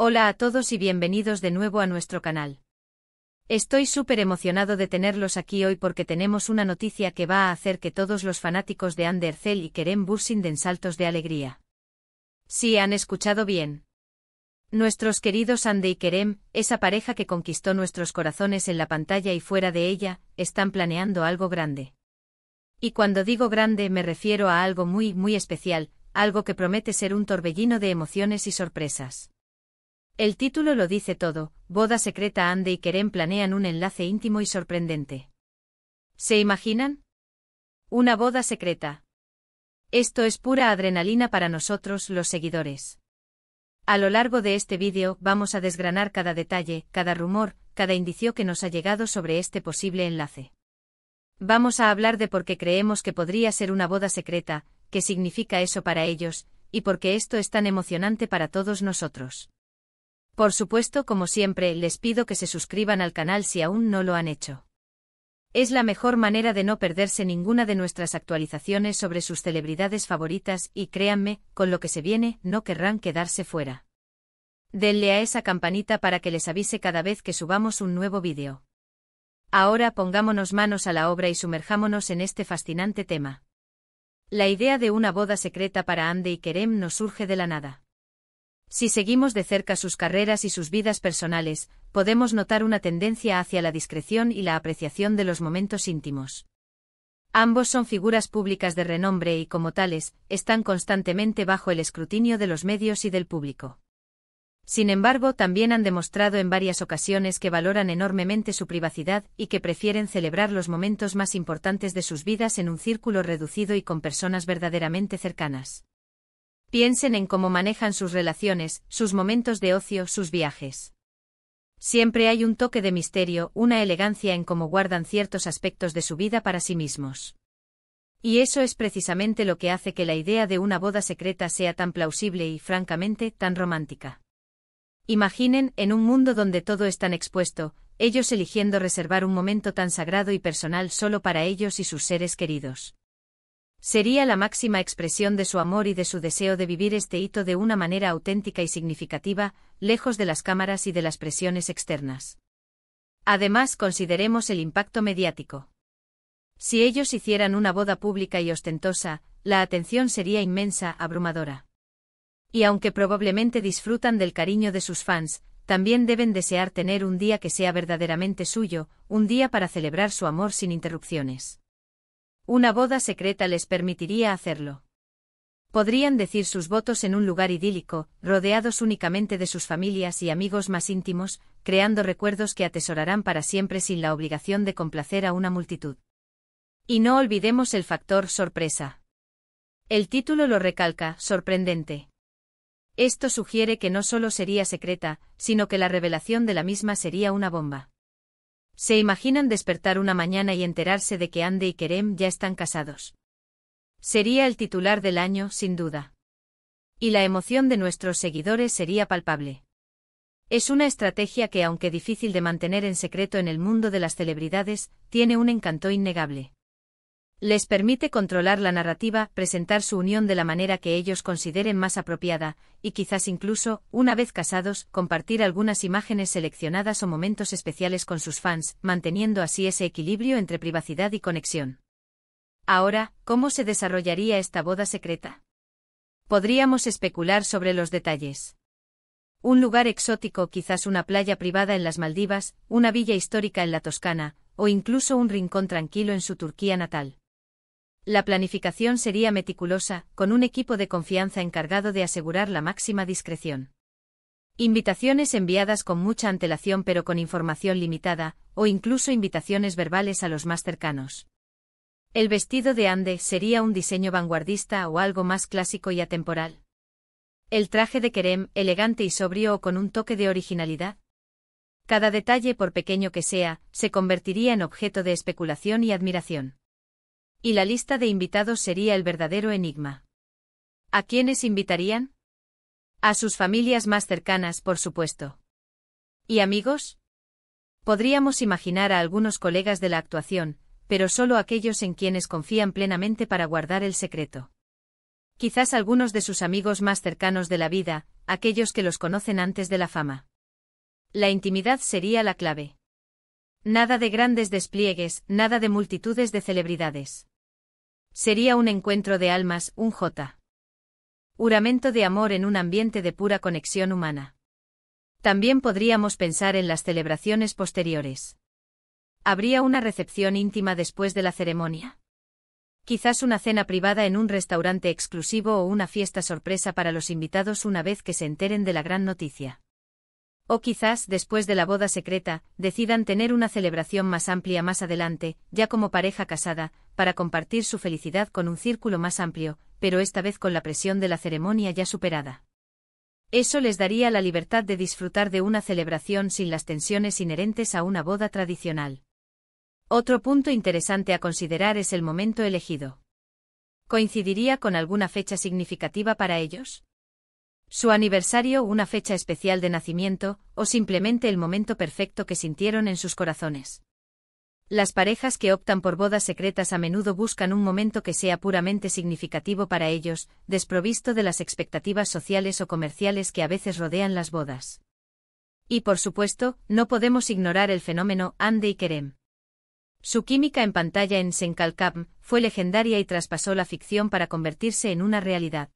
Hola a todos y bienvenidos de nuevo a nuestro canal. Estoy súper emocionado de tenerlos aquí hoy porque tenemos una noticia que va a hacer que todos los fanáticos de Hande Erçel y Kerem Bürsin den saltos de alegría. Sí, han escuchado bien. Nuestros queridos Hande y Kerem, esa pareja que conquistó nuestros corazones en la pantalla y fuera de ella, están planeando algo grande. Y cuando digo grande me refiero a algo muy especial, algo que promete ser un torbellino de emociones y sorpresas. El título lo dice todo: boda secreta. Hande y Kerem planean un enlace íntimo y sorprendente. ¿Se imaginan? Una boda secreta. Esto es pura adrenalina para nosotros, los seguidores. A lo largo de este vídeo vamos a desgranar cada detalle, cada rumor, cada indicio que nos ha llegado sobre este posible enlace. Vamos a hablar de por qué creemos que podría ser una boda secreta, qué significa eso para ellos, y por qué esto es tan emocionante para todos nosotros. Por supuesto, como siempre, les pido que se suscriban al canal si aún no lo han hecho. Es la mejor manera de no perderse ninguna de nuestras actualizaciones sobre sus celebridades favoritas y créanme, con lo que se viene, no querrán quedarse fuera. Denle a esa campanita para que les avise cada vez que subamos un nuevo vídeo. Ahora pongámonos manos a la obra y sumerjámonos en este fascinante tema. La idea de una boda secreta para Hande y Kerem no surge de la nada. Si seguimos de cerca sus carreras y sus vidas personales, podemos notar una tendencia hacia la discreción y la apreciación de los momentos íntimos. Ambos son figuras públicas de renombre y, como tales, están constantemente bajo el escrutinio de los medios y del público. Sin embargo, también han demostrado en varias ocasiones que valoran enormemente su privacidad y que prefieren celebrar los momentos más importantes de sus vidas en un círculo reducido y con personas verdaderamente cercanas. Piensen en cómo manejan sus relaciones, sus momentos de ocio, sus viajes. Siempre hay un toque de misterio, una elegancia en cómo guardan ciertos aspectos de su vida para sí mismos. Y eso es precisamente lo que hace que la idea de una boda secreta sea tan plausible y, francamente, tan romántica. Imaginen, en un mundo donde todo es tan expuesto, ellos eligiendo reservar un momento tan sagrado y personal solo para ellos y sus seres queridos. Sería la máxima expresión de su amor y de su deseo de vivir este hito de una manera auténtica y significativa, lejos de las cámaras y de las presiones externas. Además, consideremos el impacto mediático. Si ellos hicieran una boda pública y ostentosa, la atención sería inmensa, abrumadora. Y aunque probablemente disfrutan del cariño de sus fans, también deben desear tener un día que sea verdaderamente suyo, un día para celebrar su amor sin interrupciones. Una boda secreta les permitiría hacerlo. Podrían decir sus votos en un lugar idílico, rodeados únicamente de sus familias y amigos más íntimos, creando recuerdos que atesorarán para siempre sin la obligación de complacer a una multitud. Y no olvidemos el factor sorpresa. El título lo recalca: sorprendente. Esto sugiere que no solo sería secreta, sino que la revelación de la misma sería una bomba. ¿Se imaginan despertar una mañana y enterarse de que Hande y Kerem ya están casados? Sería el titular del año, sin duda. Y la emoción de nuestros seguidores sería palpable. Es una estrategia que, aunque difícil de mantener en secreto en el mundo de las celebridades, tiene un encanto innegable. Les permite controlar la narrativa, presentar su unión de la manera que ellos consideren más apropiada, y quizás incluso, una vez casados, compartir algunas imágenes seleccionadas o momentos especiales con sus fans, manteniendo así ese equilibrio entre privacidad y conexión. Ahora, ¿cómo se desarrollaría esta boda secreta? Podríamos especular sobre los detalles. Un lugar exótico, quizás una playa privada en las Maldivas, una villa histórica en la Toscana, o incluso un rincón tranquilo en su Turquía natal. La planificación sería meticulosa, con un equipo de confianza encargado de asegurar la máxima discreción. Invitaciones enviadas con mucha antelación pero con información limitada, o incluso invitaciones verbales a los más cercanos. El vestido de Hande sería un diseño vanguardista o algo más clásico y atemporal. El traje de Kerem, elegante y sobrio o con un toque de originalidad. Cada detalle, por pequeño que sea, se convertiría en objeto de especulación y admiración. Y la lista de invitados sería el verdadero enigma. ¿A quiénes invitarían? A sus familias más cercanas, por supuesto. ¿Y amigos? Podríamos imaginar a algunos colegas de la actuación, pero solo aquellos en quienes confían plenamente para guardar el secreto. Quizás algunos de sus amigos más cercanos de la vida, aquellos que los conocen antes de la fama. La intimidad sería la clave. Nada de grandes despliegues, nada de multitudes de celebridades. Sería un encuentro de almas, un juramento de amor en un ambiente de pura conexión humana. También podríamos pensar en las celebraciones posteriores. ¿Habría una recepción íntima después de la ceremonia? Quizás una cena privada en un restaurante exclusivo o una fiesta sorpresa para los invitados una vez que se enteren de la gran noticia. O quizás, después de la boda secreta, decidan tener una celebración más amplia más adelante, ya como pareja casada, para compartir su felicidad con un círculo más amplio, pero esta vez con la presión de la ceremonia ya superada. Eso les daría la libertad de disfrutar de una celebración sin las tensiones inherentes a una boda tradicional. Otro punto interesante a considerar es el momento elegido. ¿Coincidiría con alguna fecha significativa para ellos? ¿Su aniversario, una fecha especial de nacimiento, o simplemente el momento perfecto que sintieron en sus corazones? Las parejas que optan por bodas secretas a menudo buscan un momento que sea puramente significativo para ellos, desprovisto de las expectativas sociales o comerciales que a veces rodean las bodas. Y por supuesto, no podemos ignorar el fenómeno Ande y Kerem. Su química en pantalla en Senkalkam fue legendaria y traspasó la ficción para convertirse en una realidad.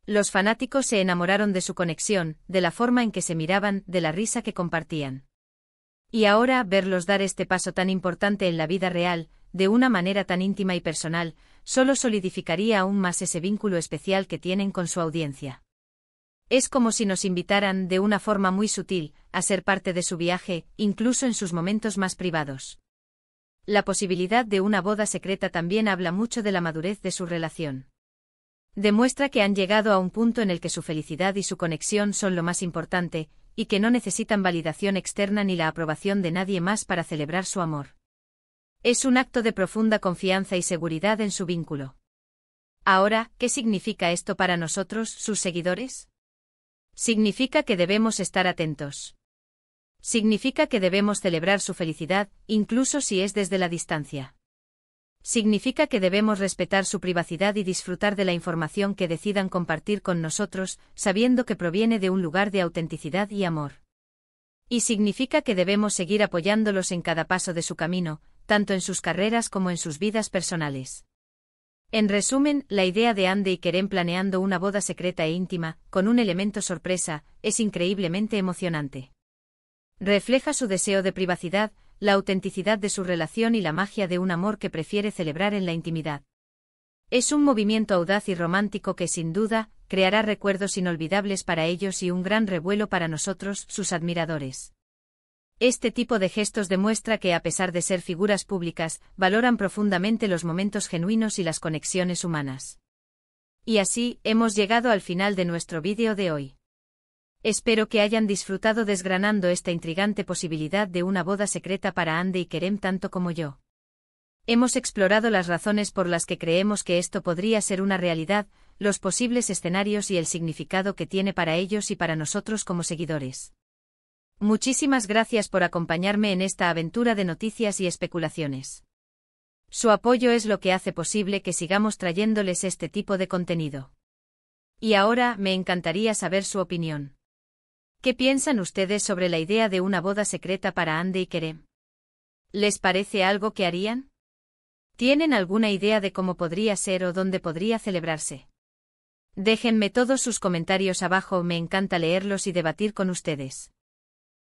Los fanáticos se enamoraron de su conexión, de la forma en que se miraban, de la risa que compartían. Y ahora, verlos dar este paso tan importante en la vida real, de una manera tan íntima y personal, solo solidificaría aún más ese vínculo especial que tienen con su audiencia. Es como si nos invitaran, de una forma muy sutil, a ser parte de su viaje, incluso en sus momentos más privados. La posibilidad de una boda secreta también habla mucho de la madurez de su relación. Demuestra que han llegado a un punto en el que su felicidad y su conexión son lo más importante, y que no necesitan validación externa ni la aprobación de nadie más para celebrar su amor. Es un acto de profunda confianza y seguridad en su vínculo. Ahora, ¿qué significa esto para nosotros, sus seguidores? Significa que debemos estar atentos. Significa que debemos celebrar su felicidad, incluso si es desde la distancia. Significa que debemos respetar su privacidad y disfrutar de la información que decidan compartir con nosotros, sabiendo que proviene de un lugar de autenticidad y amor. Y significa que debemos seguir apoyándolos en cada paso de su camino, tanto en sus carreras como en sus vidas personales. En resumen, la idea de Ande y Kerem planeando una boda secreta e íntima, con un elemento sorpresa, es increíblemente emocionante. Refleja su deseo de privacidad, la autenticidad de su relación y la magia de un amor que prefiere celebrar en la intimidad. Es un movimiento audaz y romántico que sin duda, creará recuerdos inolvidables para ellos y un gran revuelo para nosotros, sus admiradores. Este tipo de gestos demuestra que a pesar de ser figuras públicas, valoran profundamente los momentos genuinos y las conexiones humanas. Y así, hemos llegado al final de nuestro vídeo de hoy. Espero que hayan disfrutado desgranando esta intrigante posibilidad de una boda secreta para Ande y Kerem tanto como yo. Hemos explorado las razones por las que creemos que esto podría ser una realidad, los posibles escenarios y el significado que tiene para ellos y para nosotros como seguidores. Muchísimas gracias por acompañarme en esta aventura de noticias y especulaciones. Su apoyo es lo que hace posible que sigamos trayéndoles este tipo de contenido. Y ahora, me encantaría saber su opinión. ¿Qué piensan ustedes sobre la idea de una boda secreta para Ande y Kerem? ¿Les parece algo que harían? ¿Tienen alguna idea de cómo podría ser o dónde podría celebrarse? Déjenme todos sus comentarios abajo, me encanta leerlos y debatir con ustedes.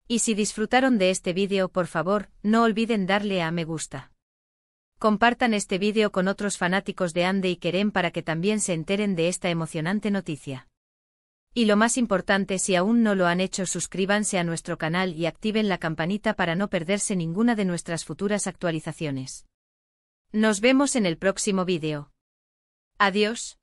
Y si disfrutaron de este vídeo, por favor, no olviden darle a me gusta. Compartan este vídeo con otros fanáticos de Ande y Kerem para que también se enteren de esta emocionante noticia. Y lo más importante, si aún no lo han hecho, suscríbanse a nuestro canal y activen la campanita para no perderse ninguna de nuestras futuras actualizaciones. Nos vemos en el próximo vídeo. Adiós.